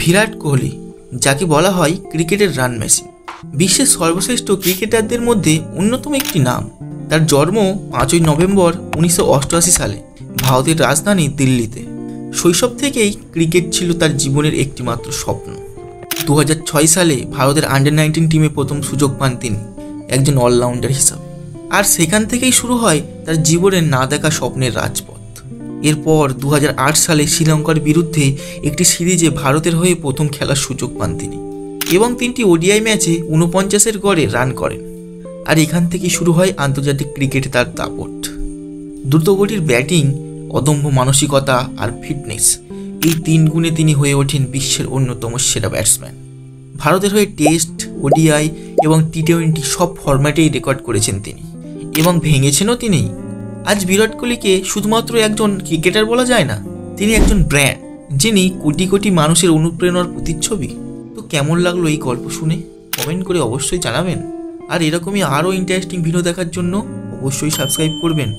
বিরাট কোহলি, যাকে বলা হয় ক্রিকেটের রান মেশিন, বিশ্বের সর্বশ্রেষ্ঠ ক্রিকেটারদের মধ্যে অন্যতম একটি নাম। তার জন্ম 5ই নভেম্বর 1988 সালে ভারতের রাজধানী দিল্লিতে। শৈশব থেকেই ক্রিকেট ছিল তার জীবনের একটিমাত্র স্বপ্ন। 2006 সালে ভারতের আন্ডার-19 টিমে প্রথম সুযোগ পান তিনি একজন অলরাউন্ডার হিসাবে। আর সেখান থেকেই শুরু হয় তার জীবনের না দেখা স্বপ্নের রাজপথ। এরপর 2008 সালে শ্রীলঙ্কার বিরুদ্ধে একটি সিরিজে ভারতের হয়ে প্রথম খেলার সুযোগ পান তিনি এবং 3টি ওডিআই ম্যাচে 49-এর গড়ে রান করেন। আর এখান থেকেই শুরু হয় আন্তর্জাতিক ক্রিকেটে তার দাপট। দ্রুতগতির ব্যাটিং, অদম্য মানসিকতা আর ফিটনেস, এই 3 গুণে তিনি হয়ে ওঠেন বিশ্বের অন্যতম সেরা ব্যাটসম্যান। ভারতের হয়ে টেস্ট, ওডিআই এবং টি-20 সব ফরম্যাটেই রেকর্ড করেছেন তিনি এবং ভেঙেছেনও তিনি। আজ বিরাট কোহলিকে শুধুমাত্র একজন ক্রিকেটার বলা যায় না, তিনি একজন ব্র্যান্ড, যিনি কোটি কোটি মানুষের অনুপ্রেরণার প্রতিচ্ছবি। তো কেমন লাগলো এই গল্প শুনে কমেন্ট করে অবশ্যই জানাবেন। আর এরকমই আরও ইন্টারেস্টিং ভিডিও দেখার জন্য অবশ্যই সাবস্ক্রাইব করবেন।